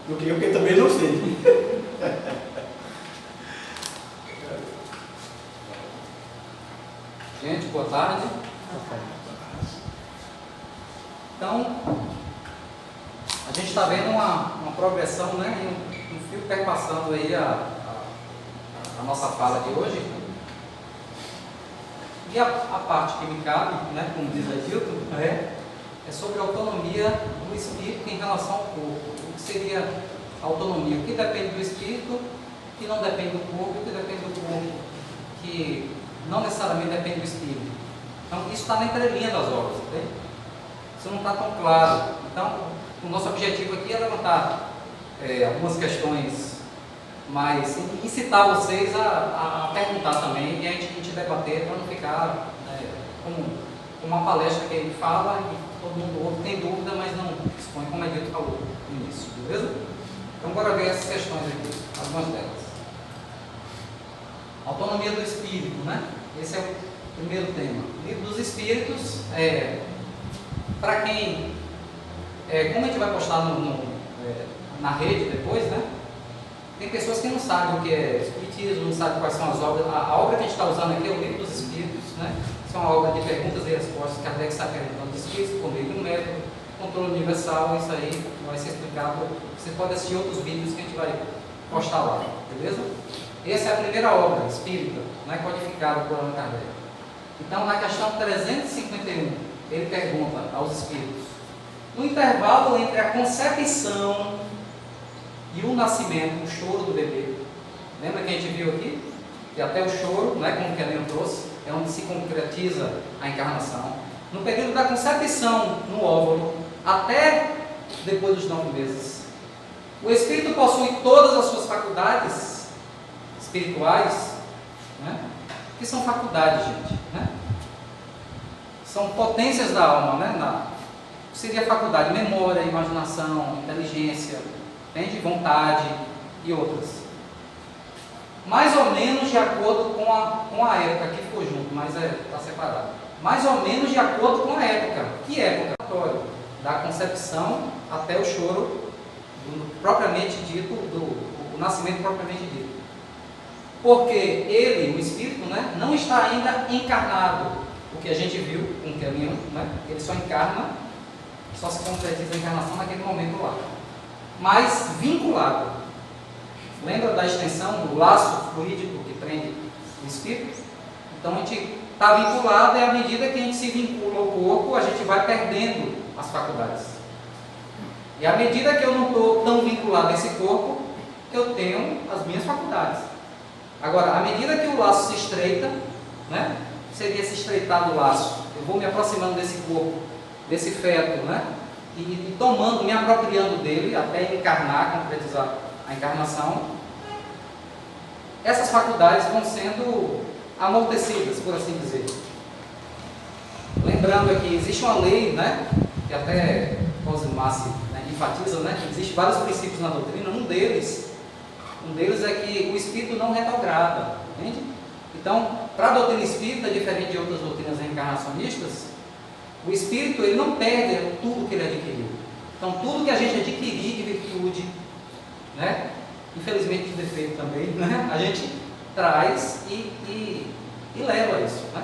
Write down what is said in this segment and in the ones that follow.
do que eu, porque também não sei. Gente, boa tarde. Então, a gente está vendo uma progressão, né, e um fio perpassando aí a nossa fala de hoje. E a parte que me cabe, né, como diz Edilton, é sobre a autonomia do espírito em relação ao corpo. O que seria a autonomia? O que depende do espírito, o que não depende do corpo, o que depende do corpo, que não necessariamente depende do espírito. Então, isso está na entrelinha das obras, entende? Isso não está tão claro. Então, o nosso objetivo aqui é levantar algumas questões, mas incitar vocês a perguntar também e a gente debater para não ficar como uma palestra que ele fala e todo mundo ouve, tem dúvida, mas não expõe, como a Edilton falou no início, beleza? Então, bora ver essas questões aqui, algumas delas. Autonomia do espírito, né? Esse é o primeiro tema. O livro dos espíritos, para quem, como a gente vai postar na rede depois, né? Tem pessoas que não sabem o que é espiritismo, não sabem quais são as obras. A obra que a gente está usando aqui é o livro dos espíritos, né? Isso é uma obra de perguntas e respostas. Kardec está perguntando dos espíritos, por meio do método, controle universal, isso aí vai ser explicado. Você pode assistir outros vídeos que a gente vai postar lá, beleza? Essa é a primeira obra espírita, né, codificada por Allan Kardec. Então, na questão 351, ele pergunta aos espíritos: no intervalo entre a concepção e o nascimento, o choro do bebê, lembra que a gente viu aqui? Que até o choro, né, como que a Leon trouxe, é onde se concretiza a encarnação. No período da concepção, no óvulo, até depois dos 9 meses, o espírito possui todas as suas faculdades espirituais, né? Que são faculdades, gente, né? São potências da alma, né? Seria faculdade, memória, imaginação, inteligência, entende? Vontade e outras. Mais ou menos de acordo com a época, aqui ficou junto, mas está separado. Mais ou menos de acordo com a época. Que época? Da concepção até o choro, propriamente dito, do nascimento propriamente dito. Porque ele, o espírito, né, não está ainda encarnado. O que a gente viu com o caminho, né, ele só encarna, só se concretiza a encarnação naquele momento lá. Mas vinculado. Lembra da extensão do laço fluídico que prende o espírito? Então a gente está vinculado e à medida que a gente se vincula ao corpo, a gente vai perdendo as faculdades. E à medida que eu não estou tão vinculado a esse corpo, eu tenho as minhas faculdades. Agora, à medida que o laço se estreita, né, seria se estreitar o laço, eu vou me aproximando desse corpo, desse feto, né, e tomando, me apropriando dele até encarnar, concretizar a encarnação, essas faculdades vão sendo amortecidas, por assim dizer. Lembrando aqui, existe uma lei, né, que até Cosme Massi, né, enfatiza, né, que existem vários princípios na doutrina. Um deles é que o espírito não retrograda, entende? Então, para a doutrina espírita, diferente de outras doutrinas reencarnacionistas, o espírito ele não perde tudo que ele adquiriu. Então, tudo que a gente adquirir de virtude, né, infelizmente de defeito também, né, a gente traz e leva isso, né?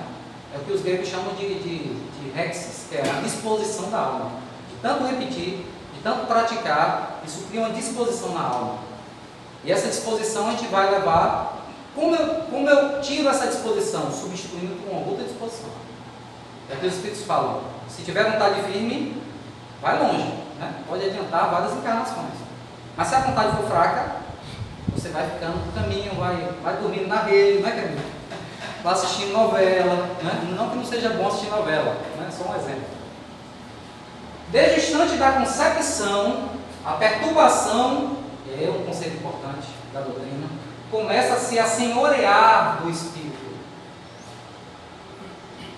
É o que os gregos chamam de rexis, que é a disposição da alma. De tanto repetir, de tanto praticar, isso cria uma disposição na alma. E essa disposição a gente vai levar. Como eu tiro essa disposição? Substituindo por uma outra disposição. É o que os espíritos falam: se tiver vontade firme, vai longe, né? Pode adiantar várias encarnações. Mas se a vontade for fraca, você vai ficando no caminho, vai dormindo na rede, não é, Camilo? Vai assistindo novela, né? Não que não seja bom assistir novela, né? Só um exemplo. Desde o instante da concepção, a perturbação, é um conceito importante da doutrina, começa-se a senhorear do espírito,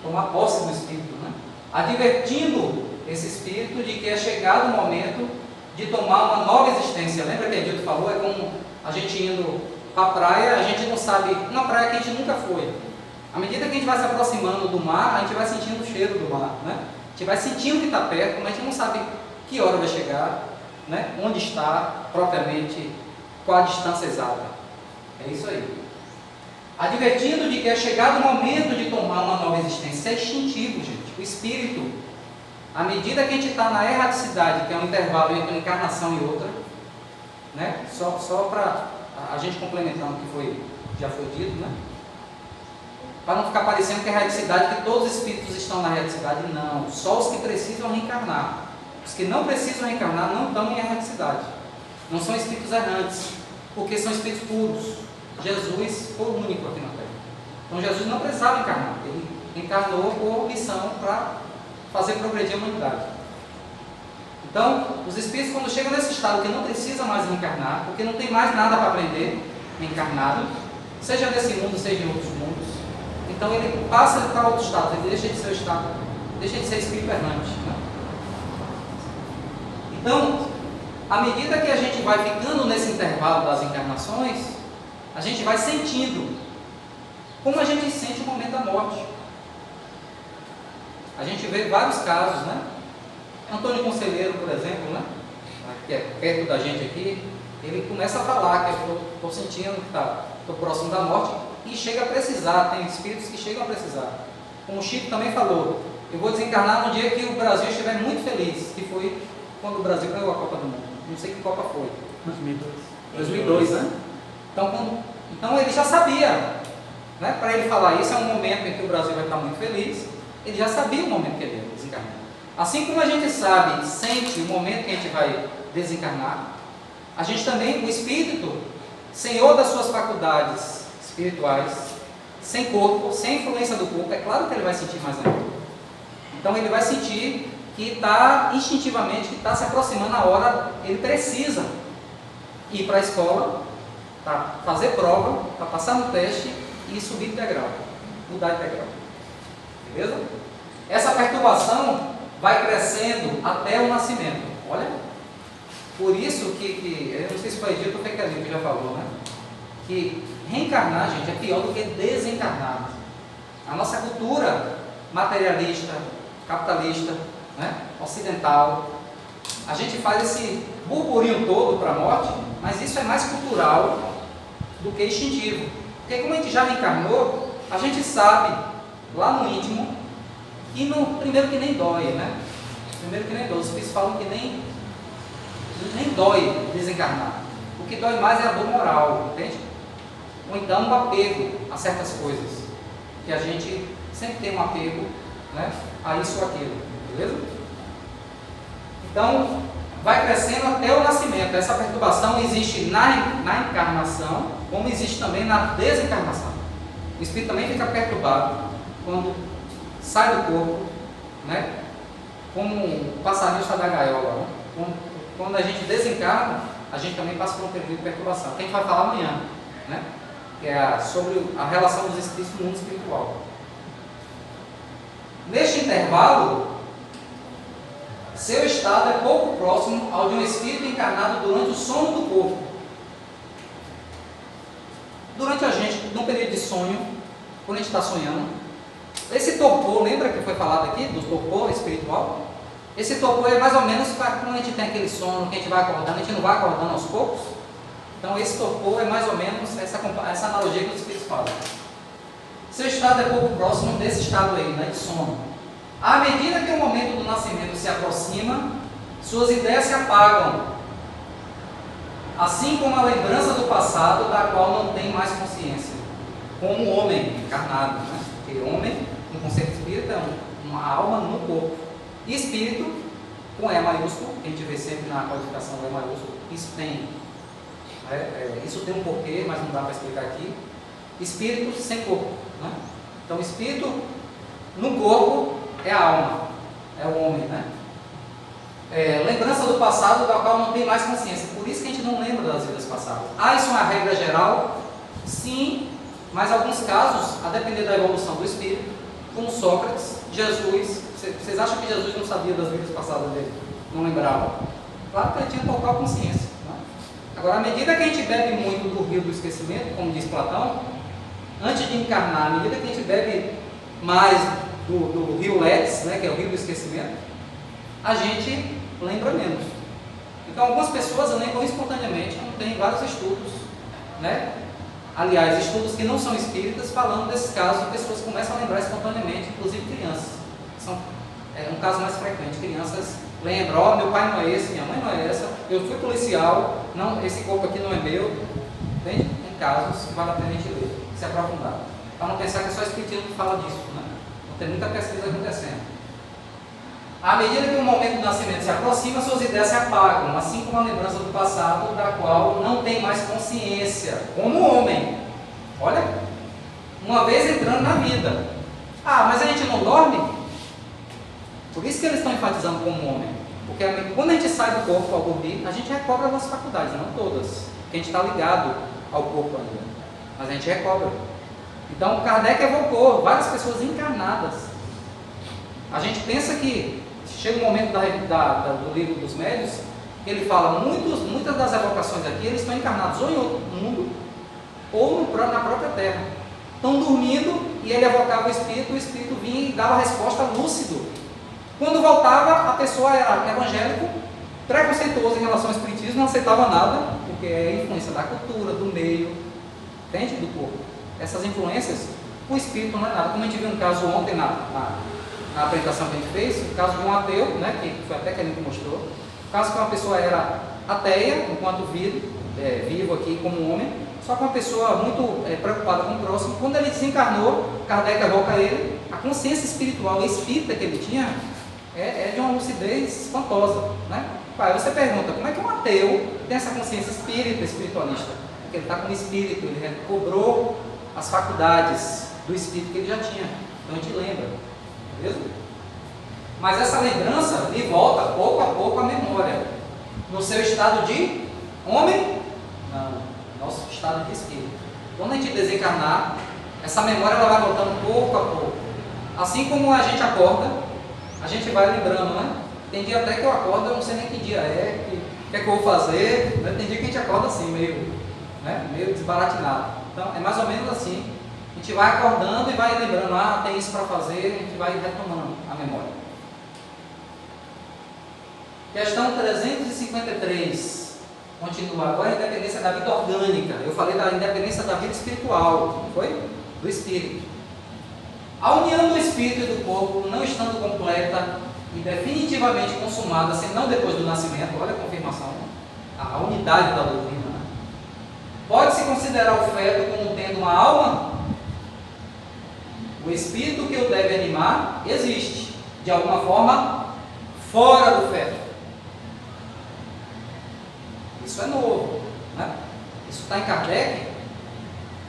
tomar posse do espírito, né? Advertindo esse espírito de que é chegado o momento de tomar uma nova existência. Lembra que a Edilton falou? É como a gente indo para a praia, a gente não sabe, uma praia que a gente nunca foi. À medida que a gente vai se aproximando do mar, a gente vai sentindo o cheiro do mar, né? A gente vai sentindo que está perto, mas a gente não sabe que hora vai chegar, né, onde está propriamente, qual a distância exata. É isso aí. Advertindo de que é chegado o momento de tomar uma nova existência. Isso é instintivo, gente. O espírito, à medida que a gente está na erraticidade, que é um intervalo entre uma encarnação e outra, né, só para a gente complementar o que já foi dito, né? Para não ficar parecendo que a erraticidade, que todos os espíritos estão na erraticidade, não. Só os que precisam reencarnar. Os que não precisam reencarnar não estão em erraticidade. Não são espíritos errantes, porque são espíritos puros. Jesus foi o único aqui na Terra. Então Jesus não precisava encarnar. Ele encarnou por missão para fazer progredir a humanidade. Então, os espíritos, quando chegam nesse estado que não precisa mais reencarnar, porque não tem mais nada para aprender encarnado, seja nesse mundo, seja em outros mundos, então ele passa para outro estado, ele deixa de ser o estado, deixa de ser espírito errante, né? Então, à medida que a gente vai ficando nesse intervalo das encarnações, a gente vai sentindo como a gente sente o momento da morte. A gente vê vários casos, né? Antônio Conselheiro, por exemplo, né, que é perto da gente aqui, ele começa a falar que eu estou sentindo que estou próximo da morte e chega a precisar, tem espíritos que chegam a precisar. Como o Chico também falou, eu vou desencarnar no dia que o Brasil estiver muito feliz, que foi quando o Brasil ganhou a Copa do Mundo. Não sei que Copa foi. 2002, né? Então ele já sabia, né? Para ele falar isso, é um momento em que o Brasil vai estar muito feliz, ele já sabia o momento que ele ia desencarnar. Assim como a gente sabe, sente o momento que a gente vai desencarnar, a gente também, o espírito, senhor das suas faculdades espirituais, sem corpo, sem influência do corpo, é claro que ele vai sentir mais ainda. Então ele vai sentir que está instintivamente, que está se aproximando a hora, ele precisa ir para a escola, para fazer prova, para passar no teste e subir de degrau, mudar de degrau. Beleza? Essa perturbação vai crescendo até o nascimento. Olha, por isso que eu não sei se foi dito ou foi que já falou, né? Que reencarnar, gente, é pior do que desencarnar. A nossa cultura materialista, capitalista, né, ocidental, a gente faz esse burburinho todo para a morte, mas isso é mais cultural do que instintivo. Porque como a gente já reencarnou, a gente sabe, lá no íntimo, e primeiro que nem dói, né? Primeiro que nem dói. Os espíritos falam que nem dói desencarnar. O que dói mais é a dor moral, entende? Ou então o apego a certas coisas. Que a gente sempre tem um apego, né, a isso ou aquilo. Beleza? Então, vai crescendo até o nascimento. Essa perturbação existe na encarnação, como existe também na desencarnação. O espírito também fica perturbado quando sai do corpo, né? Como o passarinho sai da gaiola, né? Quando a gente desencarna, a gente também passa por um período de perturbação, que a gente vai falar amanhã, né? Que é sobre a relação dos espíritos no mundo espiritual. Neste intervalo, seu estado é pouco próximo ao de um espírito encarnado durante o sono do corpo. Durante num período de sonho, quando a gente está sonhando, esse torpor, lembra que foi falado aqui do torpor espiritual? Esse torpor é mais ou menos para quando a gente tem aquele sono, que a gente vai acordando, a gente não vai acordando aos poucos. Então esse torpor é mais ou menos essa analogia que os espíritos falam. Seu estado é pouco próximo desse estado aí, né, de sono. À medida que o momento do nascimento se aproxima, suas ideias se apagam, assim como a lembrança do passado, da qual não tem mais consciência, como o homem encarnado, né? Porque homem, no conceito espírita, é uma alma no corpo. E espírito, com E maiúsculo, que a gente vê sempre na codificação do E maiúsculo, isso tem um porquê, mas não dá para explicar aqui. Espírito sem corpo, né? Então, espírito no corpo é a alma, é o homem, né? Lembrança do passado, da qual não tem mais consciência. Por isso que a gente não lembra das vidas passadas. Isso é uma regra geral? Sim, mas em alguns casos, a depender da evolução do espírito, como Sócrates, Jesus. Vocês acham que Jesus não sabia das vidas passadas dele? Não lembrava? Claro que ele tinha total consciência, né? Agora, à medida que a gente bebe muito do rio do esquecimento, como diz Platão, antes de encarnar, à medida que a gente bebe mais do rio Letes, né, que é o rio do esquecimento, a gente lembra menos. Então, algumas pessoas lembram espontaneamente, não tem vários estudos, né? Aliás, estudos que não são espíritas falando desses casos de pessoas que começam a lembrar espontaneamente, inclusive crianças. É um caso mais frequente, crianças lembram, ó, meu pai não é esse, minha mãe não é essa, eu fui policial, não, esse corpo aqui não é meu. Tem casos que vale a pena a gente ler, se aprofundar. Para não pensar que é só o espiritismo que fala disso, né? Não tem muita pesquisa acontecendo. À medida que o momento do nascimento se aproxima, suas ideias se apagam, assim como a lembrança do passado, da qual não tem mais consciência, como homem. Olha, uma vez entrando na vida. Ah, mas a gente não dorme? Por isso que eles estão enfatizando como homem. Porque quando a gente sai do corpo ao dormir, a gente recobra as nossas faculdades, não todas. Porque a gente está ligado ao corpo ainda. Mas a gente recobra. Então, Kardec evocou várias pessoas encarnadas. A gente pensa que chega o momento do livro dos médiuns, que ele fala, muitas das evocações aqui, eles estão encarnados ou em outro mundo, ou na própria Terra. Estão dormindo e ele evocava o espírito vinha e dava resposta lúcido. Quando voltava, a pessoa era evangélico, preconceituoso em relação ao espiritismo, não aceitava nada, porque é influência da cultura, do meio, entende? Do corpo. Essas influências, o espírito não é nada. Como a gente viu um caso ontem na apresentação que a gente fez, o caso de um ateu, né, que foi até que a gente mostrou, o caso que uma pessoa era ateia, enquanto vivo aqui como homem, só que uma pessoa muito preocupada com o próximo. Quando ele desencarnou, Kardec evoca ele, a consciência espiritual espírita que ele tinha é de uma lucidez espantosa, né? Aí você pergunta, como é que um ateu tem essa consciência espiritualista? Porque ele está com o espírito, ele recobrou as faculdades do espírito que ele já tinha, então a gente lembra, beleza? Mas essa lembrança lhe volta pouco a pouco à memória, no seu estado de homem? Não, nosso estado de espírito. Quando a gente desencarnar, essa memória ela vai voltando pouco a pouco. Assim como a gente acorda, a gente vai lembrando, né? Tem dia até que eu acordo, eu não sei nem que dia é, o que é que eu vou fazer, né? Tem dia que a gente acorda assim, meio desbaratinado. Então, é mais ou menos assim. A gente vai acordando e vai lembrando, ah, tem isso para fazer, a gente vai retomando a memória. Questão 353. Continua agora a independência da vida orgânica. Eu falei da independência da vida espiritual, não foi? Do espírito. A união do espírito e do corpo, não estando completa e definitivamente consumada, senão depois do nascimento, olha a confirmação, a unidade da doutrina, né? Pode-se considerar o feto como tendo uma alma? O espírito que o deve animar existe, de alguma forma, fora do feto. Isso é novo, né? Isso está em Kardec,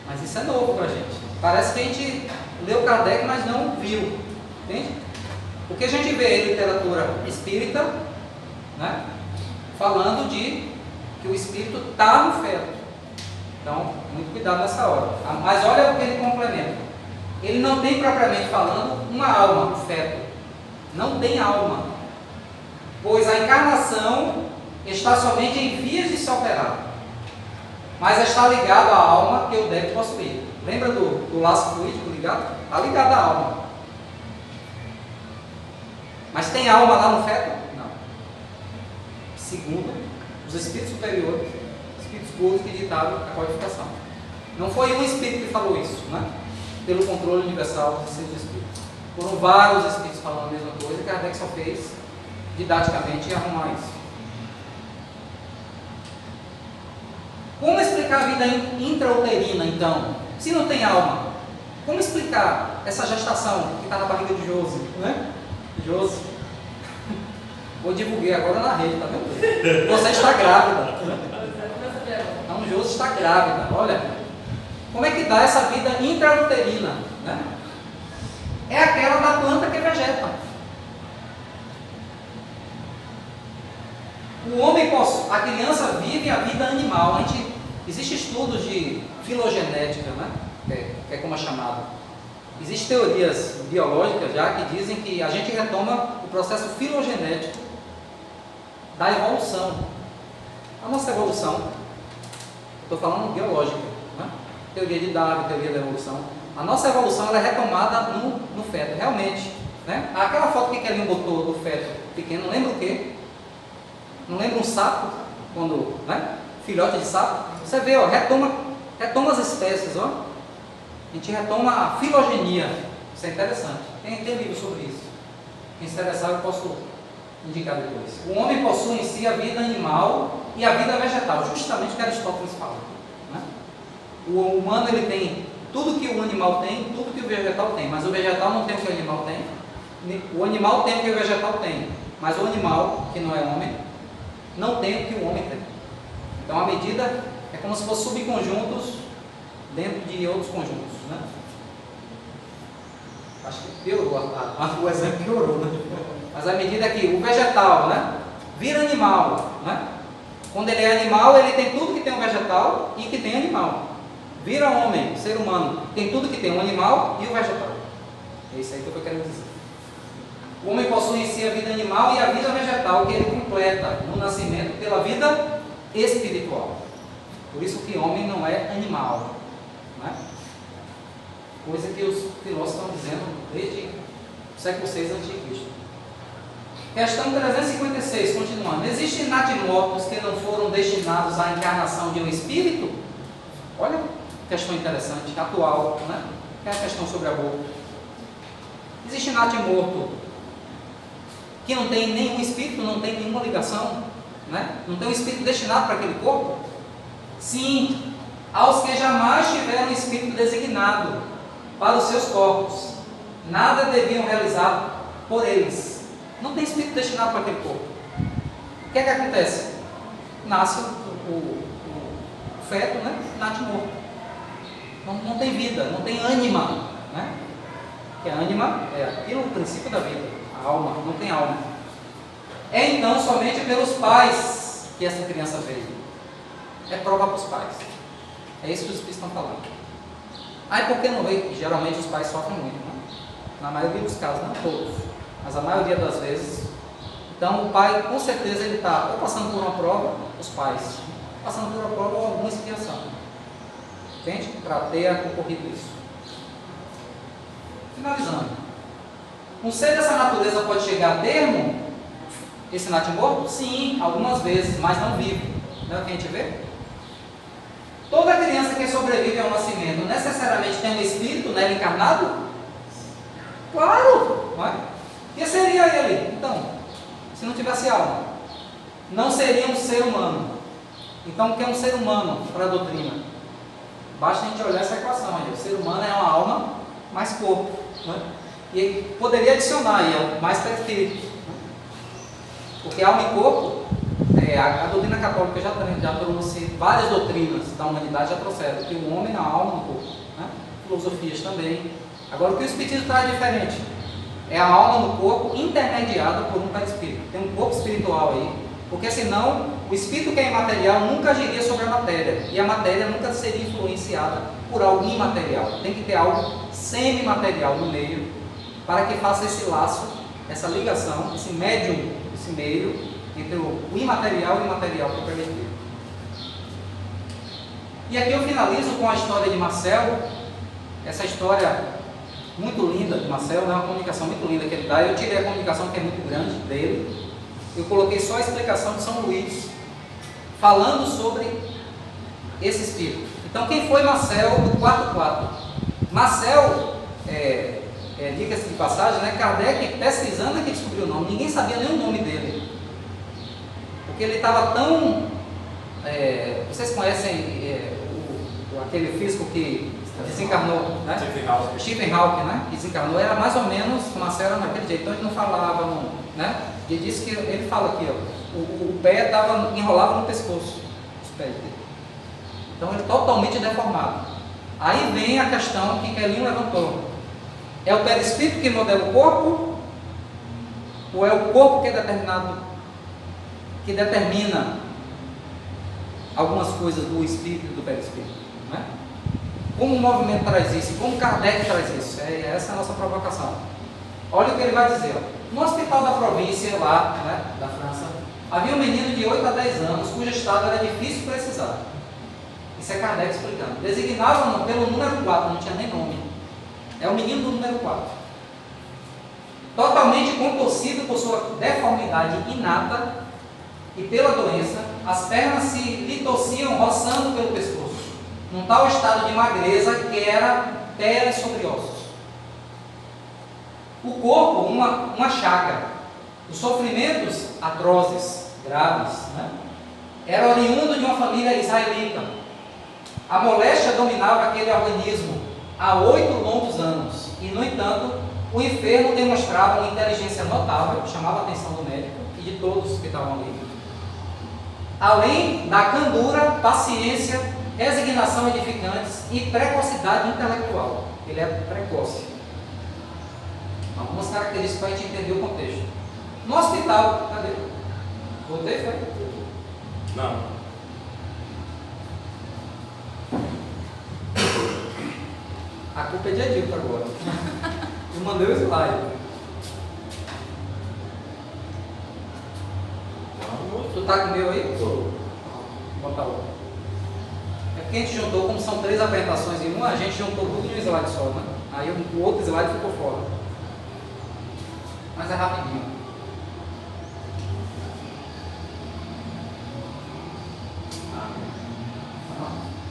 mas isso é novo para a gente. Parece que a gente leu Kardec, mas não viu, entende? Porque a gente vê em literatura espírita, né, falando de que o espírito está no feto. Então, muito cuidado nessa hora. Mas olha o que ele complementa. Ele não tem, propriamente falando, uma alma, o feto. Não tem alma. Pois a encarnação está somente em vias de se operar. Mas está ligado à alma que o deve possuir. Lembra do laço fluídico ligado? Está ligado à alma. Mas tem alma lá no feto? Não. Segundo os espíritos superiores, espíritos puros que ditaram a codificação. Não foi um espírito que falou isso, né? Pelo controle universal dos seus espíritos. Foram vários espíritos falando a mesma coisa, e Kardec só fez didaticamente arrumar isso. Como explicar a vida intrauterina, então? Se não tem alma, como explicar essa gestação que está na barriga de Josi, né? Josi. Vou divulguei agora na rede, tá vendo? Você está grávida. Então, Josi está grávida. Olha, como é que dá essa vida intrauterina, né? É aquela da planta que vegeta. O homem possui, a criança vive a vida animal. Existem estudos de filogenética, né? Que é como é chamado. Existem teorias biológicas já que dizem que a gente retoma o processo filogenético da evolução. A nossa evolução, estou falando biológica, né? Teoria de Darwin, teoria da evolução. A nossa evolução ela é retomada no feto, realmente, né? Aquela foto que Kelinho botou do feto pequeno, lembra o quê? Não lembra um sapo, quando, né? Filhote de sapo? Você vê, ó, retoma as espécies, ó. A gente retoma a filogenia. Isso é interessante. Tem livro sobre isso. Quem se interessar, eu posso indicar depois. O homem possui em si a vida animal e a vida vegetal, justamente o que Aristóteles fala, né? O humano ele tem tudo que o animal tem, tudo que o vegetal tem, mas o vegetal não tem o que o animal tem. O animal tem o que o vegetal tem, mas o animal, que não é homem, não tem o que o homem tem. Então a medida é como se fossem subconjuntos dentro de outros conjuntos, né? Acho que piorou, o exemplo piorou, né? Mas a medida é que o vegetal, né, vira animal, né? Quando ele é animal, ele tem tudo que tem um vegetal e que tem animal. Vira homem, ser humano, tem tudo que tem um animal e o vegetal. É isso aí que eu quero dizer. O homem possui em si a vida animal e a vida vegetal, que ele completa no nascimento pela vida espiritual. Por isso que homem não é animal, né? Coisa que os filósofos estão dizendo desde o século VI a.C. Questão 356, continuando. Existem natimortos que não foram destinados à encarnação de um espírito? Olha, questão interessante, atual, né? Que é a questão sobre a boca. Existe natimorto que não tem nenhum espírito, não tem nenhuma ligação, né? Não tem um espírito destinado para aquele corpo? Sim, aos que jamais tiveram espírito designado para os seus corpos, nada deviam realizar por eles. Não tem espírito destinado para aquele corpo. O que é que acontece? Nasce o feto, né? Nasce morto. Não tem vida, não tem ânima, né? Que a ânima é aquilo, o princípio da vida, a alma, não tem alma. É então somente pelos pais que essa criança veio. É prova para os pais. É isso que os espíritos estão falando. Aí por que não veio? Geralmente os pais sofrem muito, né? Na maioria dos casos, não todos, mas a maioria das vezes. Então o pai, com certeza, ele está ou passando por uma prova, os pais, passando por uma prova ou alguma expiação. Entende? Para ter ocorrido isso. Finalizando. Um ser dessa natureza pode chegar a termo? Esse natimorto? Sim, algumas vezes, mas não vive. Não é o que a gente vê? Toda criança que sobrevive ao nascimento necessariamente tem um espírito nela encarnado? Claro! Não é? O que seria ele? Então, se não tivesse alma, não seria um ser humano. Então, o que é um ser humano para a doutrina? Basta a gente olhar essa equação aí. O ser humano é uma alma mais corpo. Não é? E poderia adicionar aí, mais perispírito. Porque alma e corpo, a doutrina católica já trouxe várias doutrinas da humanidade, já trouxeram que o homem na alma no corpo, né? Filosofias também. Agora o que o espiritismo traz diferente é a alma no corpo intermediada por um perispírito. Tem um corpo espiritual aí, porque senão o espírito que é imaterial nunca agiria sobre a matéria e a matéria nunca seria influenciada por algo imaterial. Tem que ter algo semimaterial no meio para que faça esse laço, essa ligação, esse médium, esse meio entre o imaterial e o material que é o perispírito. E aqui eu finalizo com a história de Marcel, essa história muito linda de Marcel, né? Uma comunicação muito linda que ele dá. Eu tirei a comunicação que é muito grande dele, eu coloquei só a explicação de São Luís, falando sobre esse espírito. Então, quem foi Marcel do 4.4? Marcel, diga-se de passagem, né? Kardec, pesquisando, é que descobriu o nome, ninguém sabia nem o nome dele. Porque ele estava tão... vocês conhecem aquele físico que desencarnou, né? Stephen Hawking, né? Que desencarnou, era mais ou menos, o Marcel era naquele jeito, então ele não falava, né? Ele disse que, ele fala aqui, ó, o pé enrolava no pescoço, os pés dele. Então ele totalmente deformado. Aí vem a questão que Kelim levantou. É o perispírito que modela o corpo? Ou é o corpo que é determinado, que determina algumas coisas do espírito e do perispírito, né? Como o movimento traz isso? Como Kardec traz isso? Essa é a nossa provocação. Olha o que ele vai dizer. Ó. No hospital da província, lá, né, da França, havia um menino de 8 a 10 anos, cujo estado era difícil de precisar. Isso é Kardec explicando. Designavam pelo número 4, não tinha nem nome. É o menino do número 4. Totalmente contorcido por sua deformidade inata e pela doença, as pernas se lhe torciam roçando pelo pescoço, num tal estado de magreza que era pele sobre ossos. O corpo, uma chaga. Os sofrimentos atrozes, graves, né? Era oriundo de uma família israelita. A moléstia dominava aquele organismo há 8 longos anos, e, no entanto, o enfermo demonstrava uma inteligência notável, que chamava a atenção do médico e de todos que estavam ali. Além da candura, paciência, resignação edificantes e precocidade intelectual. Ele é precoce. Algumas características para a gente entender o contexto. No hospital, cadê? Voltei, foi? Não. A culpa é de Edilton agora. Eu mandei o slide. Tu tá com o meu aí? Tô. Vou botar outro. É porque a gente juntou, como são 3 apresentações em uma, a gente juntou tudo em um slide só, né? Aí o outro slide ficou fora. Mas é rapidinho.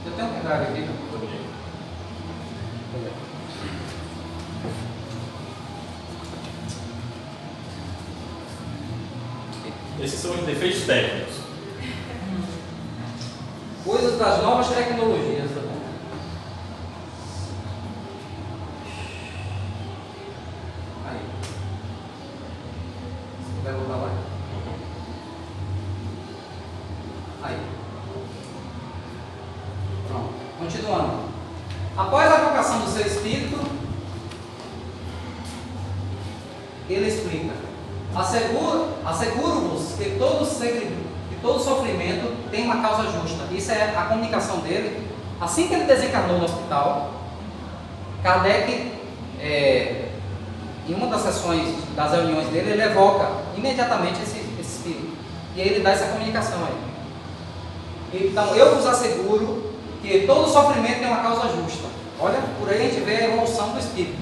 Eu tenho um pendrive aqui, né? Esses são os defeitos técnicos. Coisas das novas tecnologias. Tá bom? Aí. Se puder voltar lá. Aí. Pronto. Continuando. Após a vocação do seu espírito, ele explica: asseguro-vos que todo sofrimento tem uma causa justa. Isso é a comunicação dele. Assim que ele desencarnou no hospital, Kardec, em uma das sessões das reuniões dele, ele evoca imediatamente esse espírito. E aí ele dá essa comunicação aí. Então, eu vos asseguro que todo sofrimento tem uma causa justa. Olha, por aí a gente vê a evolução do espírito.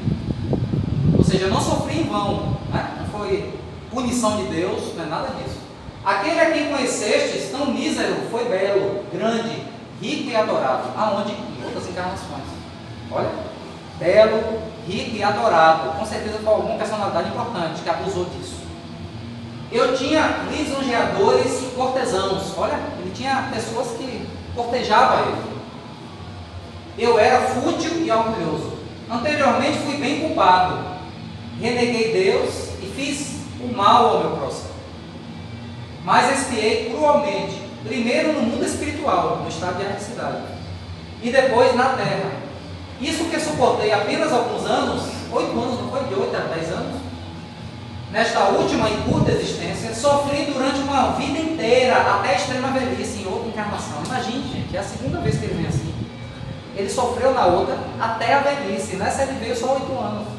Ou seja, eu não sofri em vão, né? Não foi punição de Deus, não é nada disso. Aquele a quem conhecestes, tão mísero, foi belo, grande, rico e adorado. Aonde? Em outras encarnações. Olha, belo, rico e adorado. Com certeza foi alguma personalidade importante que abusou disso. Eu tinha lisonjeadores e cortesãos. Olha, ele tinha pessoas que cortejavam ele. Eu era fútil e orgulhoso. Anteriormente fui bem culpado. Reneguei Deus e fiz o mal ao meu próximo. Mas expiei cruelmente, primeiro no mundo espiritual, no estado de erraticidade, e depois na terra. Isso que suportei apenas alguns anos, 8 anos, não foi de 8 a 10 anos, nesta última e curta existência, sofri durante uma vida inteira, até a extrema velhice, em outra encarnação. Imagine, gente, é a segunda vez que ele vem assim. Ele sofreu na outra até a velhice, nessa ele veio só 8 anos.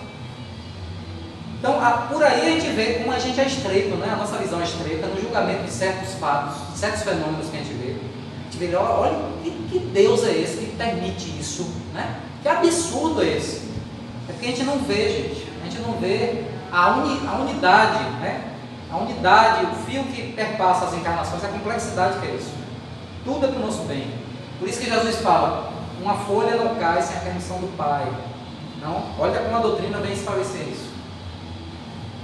Então, por aí a gente vê como a gente é estreito, né? A nossa visão é estreita no julgamento de certos fatos, de certos fenômenos que a gente vê. A gente vê, olha, que Deus é esse que permite isso, né? Que absurdo é esse? É porque a gente não vê, gente. A gente não vê a unidade, né? A unidade, o fio que perpassa as encarnações, a complexidade que é isso. Tudo é para o nosso bem. Por isso que Jesus fala, uma folha não cai sem a permissão do Pai. Não? Olha como a doutrina vem esclarecer isso.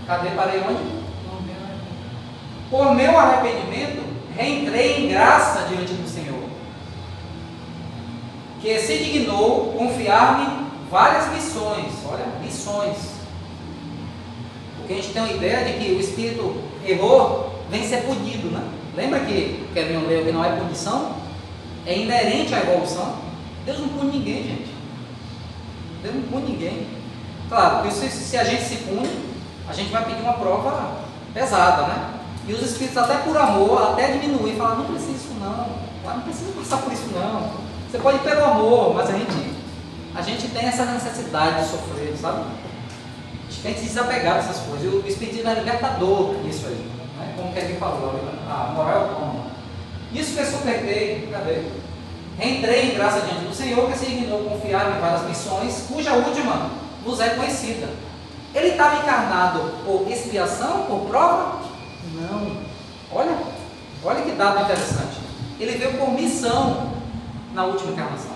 Cadê? Parei onde? Por meu arrependimento, reentrei em graça diante do Senhor, que se dignou confiar-me várias missões. Olha, missões. Porque a gente tem uma ideia de que o espírito errou, vem ser punido, né? Lembra que Kevin leu que não é punição? É inerente à evolução. Deus não pune ninguém, gente. Deus não pune ninguém. Claro, porque se a gente se pune, a gente vai pedir uma prova pesada, né? E os espíritos, até por amor, até diminuir, falar, não precisa isso não precisa passar por isso não. Você pode ir pelo amor, mas a gente tem essa necessidade de sofrer, sabe? A gente tem que se desapegar dessas coisas. E o espiritismo é libertador nisso aí, né? Como o Kevin falou, a moral é autônoma. Isso que eu suportei, cadê? Reentrei em graça diante do Senhor, que se dignou confiar em várias missões, cuja última vos é conhecida. Ele estava encarnado por expiação, por prova? Não. Olha, Olha que dado interessante. Ele veio por missão na última encarnação.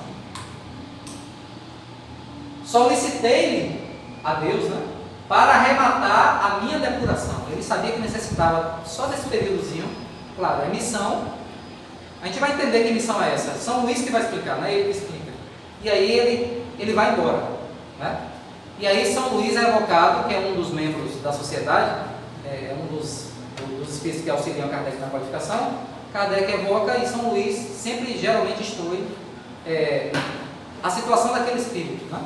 Solicitei-lhe a Deus, né, para arrematar a minha depuração. Ele sabia que necessitava só desse períodozinho. Claro, é missão. A gente vai entender que missão é essa. São Luís que vai explicar, né? Ele explica. E aí ele vai embora, né? E aí São Luís é evocado, que é um dos membros da sociedade, é um dos espíritos que auxiliam Kardec na qualificação. Kardec evoca e São Luís sempre, geralmente, instrui a situação daquele espírito, né?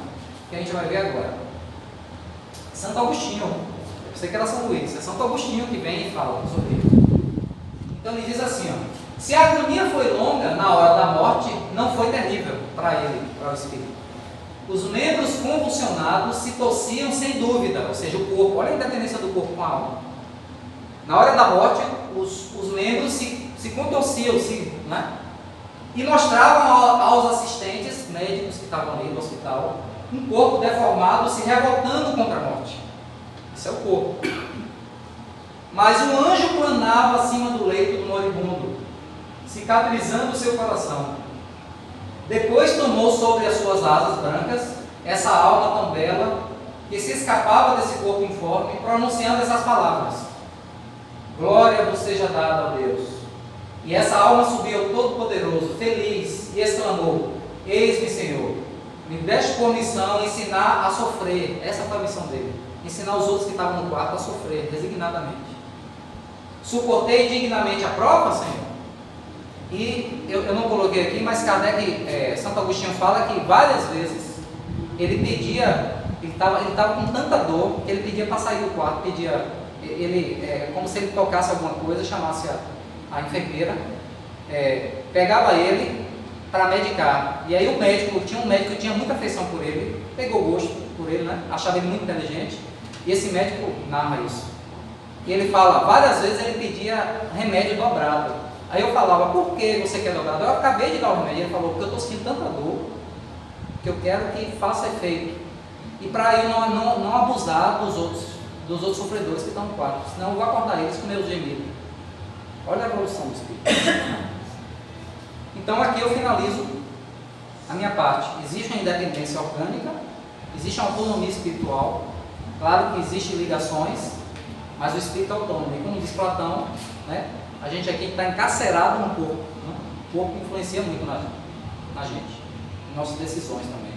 Que a gente vai ver agora. Santo Agostinho, eu sei que era São Luís, é Santo Agostinho que vem e fala sobre ele. Então ele diz assim, ó, se a agonia foi longa na hora da morte, não foi terrível para ele, para o espírito. Os membros convulsionados se torciam sem dúvida, ou seja, o corpo, olha a independência do corpo com a alma. Na hora da morte, os membros se contorciam, né? E mostravam aos assistentes, médicos que estavam ali no hospital, um corpo deformado se revoltando contra a morte. Isso é o corpo. Mas o anjo planava acima do leito do moribundo, cicatrizando o seu coração. Depois tomou sobre as suas asas brancas essa alma tão bela que se escapava desse corpo informe, pronunciando essas palavras: glória vos seja dada a Deus. E essa alma subiu ao Todo-Poderoso, feliz, e exclamou: eis-me, Senhor, me deste por missão ensinar a sofrer. Essa foi a missão dele, ensinar os outros que estavam no quarto a sofrer resignadamente. Suportei dignamente a prova, Senhor. E eu não coloquei aqui, mas Kardec, Santo Agostinho fala que várias vezes ele pedia, ele estava com tanta dor que ele pedia para sair do quarto, como se ele tocasse alguma coisa, chamasse a enfermeira, pegava ele para medicar. E aí tinha um médico que tinha muita afeição por ele, pegou gosto por ele, né? Achava ele muito inteligente, e esse médico narra isso. E ele fala, várias vezes ele pedia remédio dobrado. Aí eu falava, por que você quer dobrado? Eu acabei de dar o remédio. Ele falou, porque eu estou sentindo tanta dor, que eu quero que faça efeito. E para eu não abusar dos outros sofredores que estão no quarto, senão eu vou acordar eles com meus gemidos. Olha a evolução do espírito. Então aqui eu finalizo a minha parte. Existe uma independência orgânica, existe uma autonomia espiritual. Claro que existem ligações, mas o espírito é autônomo. E como diz Platão, né, a gente aqui está encarcerado no corpo. Né? O corpo influencia muito na gente, em nossas decisões também.